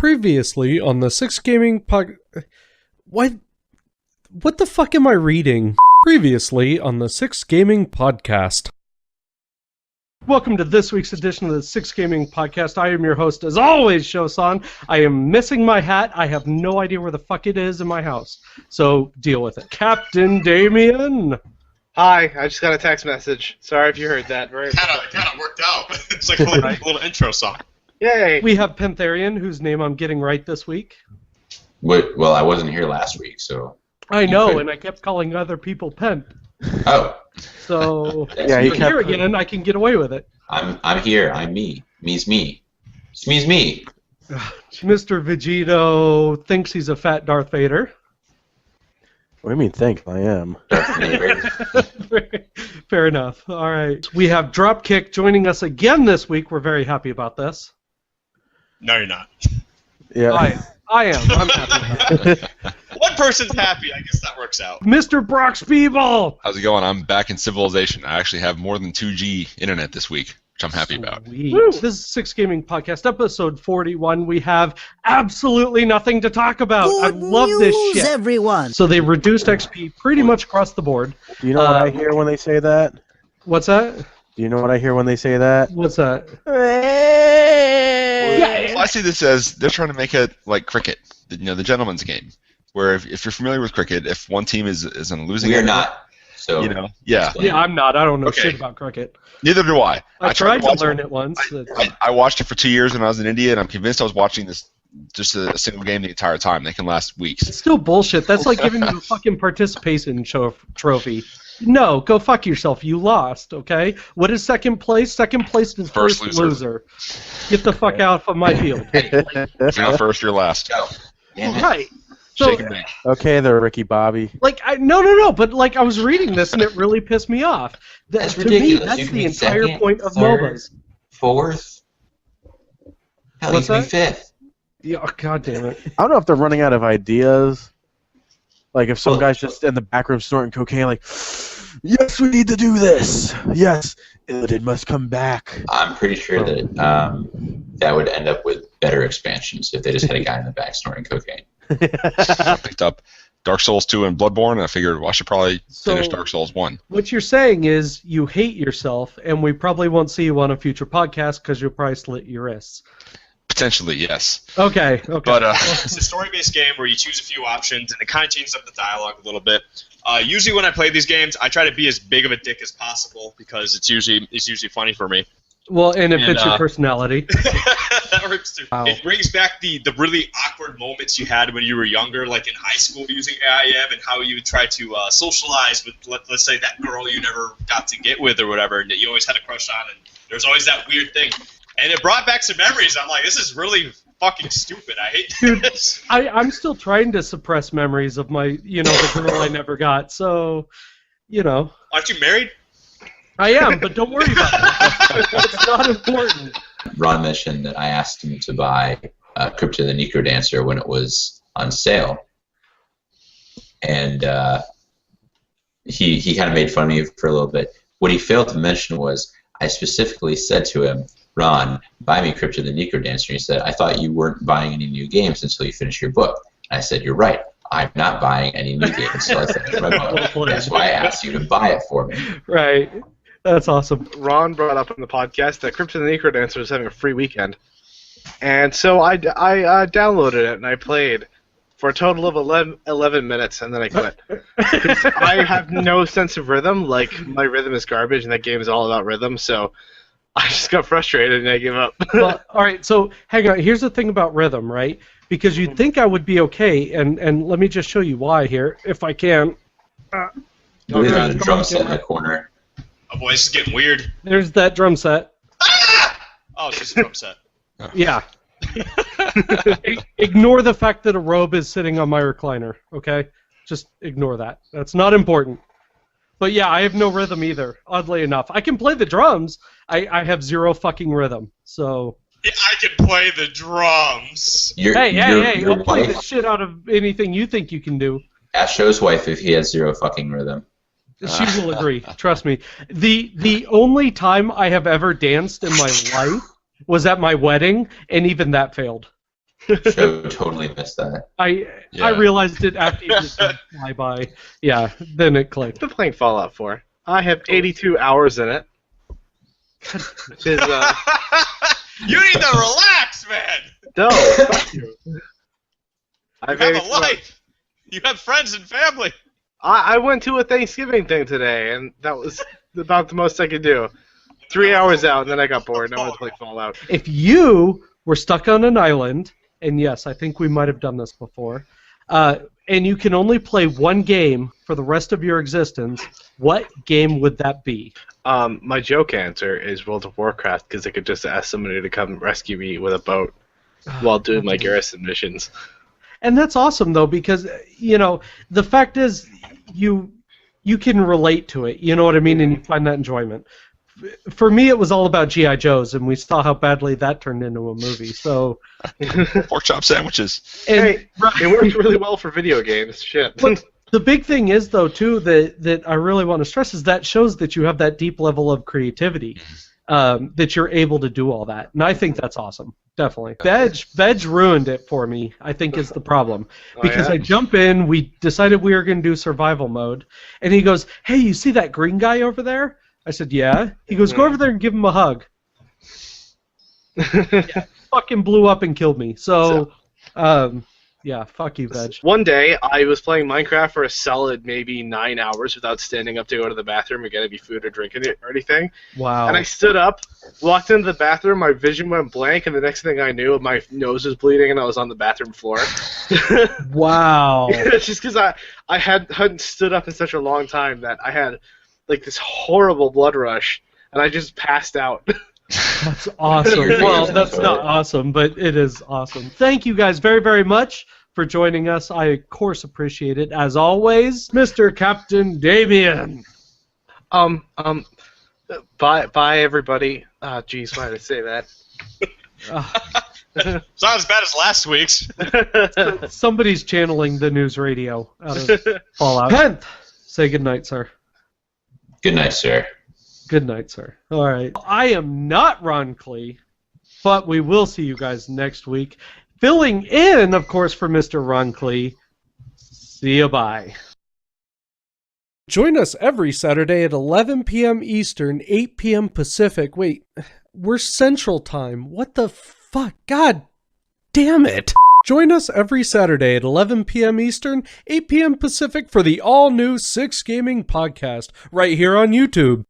Previously on the Six Gaming Pod... What the fuck am I reading? Previously on the Six Gaming Podcast. Welcome to this week's edition of the Six Gaming Podcast. I am your host, as always, Shosan. I am missing my hat. I have no idea where the fuck it is in my house. So, deal with it. Captain Damien! Hi, I just got a text message. Sorry if you heard that. Kind of worked out. It's like a little intro song. Yay! We have Pantherian, whose name I'm getting right this week. Well, I wasn't here last week, so... I know, and I kept calling other people Pent. Oh. So, Yeah, if you're here again, I can get away with it. I'm here. I'm me. Me's me. Me's me. Mr. Vegito thinks he's a fat Darth Vader. What do you mean, thanks? I am. Fair enough. All right. We have Dropkick joining us again this week. We're very happy about this. No, you're not. Yeah. I am. I'm happy about it. One person's happy. I guess that works out. Mr. Brock Spiebel! How's it going? I'm back in civilization. I actually have more than 2G internet this week, which I'm happy about. This is Six Gaming Podcast, episode 41. We have absolutely nothing to talk about. I love this shit. Everyone. So they reduced XP pretty much across the board. Do you know what I hear when they say that? What's that? Do you know what I hear when they say that? What's that? Well, I see this as they're trying to make it like cricket, the gentleman's game, where if you're familiar with cricket, if one team is on a losing We're end, not. So Yeah, I'm not. I don't know shit about cricket. Neither do I. I tried to learn it once. I watched it for 2 years when I was in India, and I'm convinced I was watching this just a single game the entire time. They can last weeks. It's still bullshit. That's like giving you a fucking participation trophy. No, go fuck yourself. You lost, okay? What is second place? Second place is first loser. Get the fuck out of my field. If you're not first, you're last. Go. Right. So, Shake and bake. Okay, there, Ricky Bobby. like, no, but like I was reading this and it really pissed me off. That's to ridiculous. me, that's You can the be entire second, point of third, MOBAs. Fourth. Hell, What's you can that? be fifth. Yeah, oh, God damn it. I don't know if they're running out of ideas. Like, if some Well- guy's just in the back room snorting cocaine, like, yes, we need to do this. Yes, Illidan must come back. I'm pretty sure that that would end up with better expansions if they just had a guy in the back snorting cocaine. I picked up Dark Souls 2 and Bloodborne, and I figured, well, I should probably finish So- Dark Souls 1. What you're saying is you hate yourself, and we probably won't see you on a future podcast because you'll probably slit your wrists. Potentially, yes. Okay. But It's a story-based game where you choose a few options, and it kind of changes up the dialogue a little bit. Usually when I play these games, I try to be as big of a dick as possible because it's usually funny for me. Well, and it And, fits your personality. That works too. Wow. It brings back the really awkward moments you had when you were younger, like in high school using AIM, and how you would try to socialize with, let's say, that girl you never got to get with or whatever, and that you always had a crush on, and there's always that weird thing. And it brought back some memories. I'm like, this is really fucking stupid. I hate this. I'm still trying to suppress memories of my, the girl I never got. So, Aren't you married? I am, but don't worry about it. It's not important. Ron mentioned that I asked him to buy Crypt of the Necrodancer when it was on sale. And he kind of made fun of me for a little bit. What he failed to mention was I specifically said to him, Ron, buy me Crypt of the Necrodancer. And he said, I thought you weren't buying any new games until you finish your book. And I said, you're right. I'm not buying any new games until I finish my book. That's why I asked you to buy it for me. Right. That's awesome. Ron brought up on the podcast that Crypt of the Necrodancer was having a free weekend. And so I downloaded it and I played for a total of 11 minutes and then I quit. 'Cause I have no sense of rhythm. Like, my rhythm is garbage and that game is all about rhythm, so I just got frustrated and I gave up. Well, all right, so hang on. Here's the thing about rhythm, right? Because you'd think I would be okay, and let me just show you why here, if I can. There's a drum set in the corner. Oh boy, this is getting weird. There's that drum set. Oh, it's just a drum set. Yeah. Ignore the fact that a robe is sitting on my recliner, okay? Just ignore that. That's not important. But yeah, I have no rhythm either, oddly enough. I can play the drums. I have zero fucking rhythm, so... Yeah, I can play the drums. Hey, Your I'll play the wife, shit out of anything you think you can do. ask Joe's wife if he has zero fucking rhythm. She will agree, trust me. The only time I have ever danced in my life was at my wedding, and even that failed. Show totally missed that. I Yeah. realized it after you just said fly by. Yeah, then it clicked. I've been playing Fallout 4. I have 82 hours in it. Which is, You need to relax, man. no, fuck you. You I've have 82 a life. You have friends and family. I went to a Thanksgiving thing today, and that was about the most I could do. 3 hours out, and then I got bored, and I wanted to play Fallout. If you were stuck on an island, and yes, I think we might have done this before, and you can only play one game for the rest of your existence, what game would that be? My joke answer is World of Warcraft, because I could just ask somebody to come rescue me with a boat while doing my garrison missions. And that's awesome, though, because, you know, the fact is you can relate to it, you know what I mean, and you find that enjoyment. For me, it was all about G.I. Joes, and we saw how badly that turned into a movie, so... Pork chop sandwiches. And, Hey, it works really well for video games. Shit. But the big thing is, though, too, that I really want to stress is that shows that you have that deep level of creativity, that you're able to do all that. And I think that's awesome. Definitely. Veg ruined it for me, I think, is the problem. Because I jump in, we decided we were going to do survival mode, and he goes, "Hey, you see that green guy over there?" I said, "Yeah." He goes, "Go over there and give him a hug." Yeah, fucking blew up and killed me. So yeah, fuck you, Veg. One day, I was playing Minecraft for a solid maybe 9 hours without standing up to go to the bathroom or get any food or drink or anything. Wow. And I stood up, walked into the bathroom, my vision went blank, and the next thing I knew, my nose was bleeding and I was on the bathroom floor. Wow. It's just because I hadn't stood up in such a long time that I had like this horrible blood rush, and I just passed out. That's awesome. Well, that's not awesome, but it is awesome. Thank you guys very, very much for joining us. I, of course, appreciate it. As always, Mr. Captain Damien. Bye everybody. Geez, why did I say that? It's not as bad as last week's. Somebody's channeling the news radio out of Fallout. Kent, say goodnight, sir. Good night, sir. Good night, sir. All right. I am not Ron Klee, but we will see you guys next week. Filling in, of course, for Mr. Ron Klee. See you, bye. Join us every Saturday at 11 p.m. Eastern, 8 p.m. Pacific. Wait, we're Central Time. What the fuck? God damn it. Join us every Saturday at 11 p.m. Eastern, 8 p.m. Pacific for the all-new Six Gaming Podcast right here on YouTube.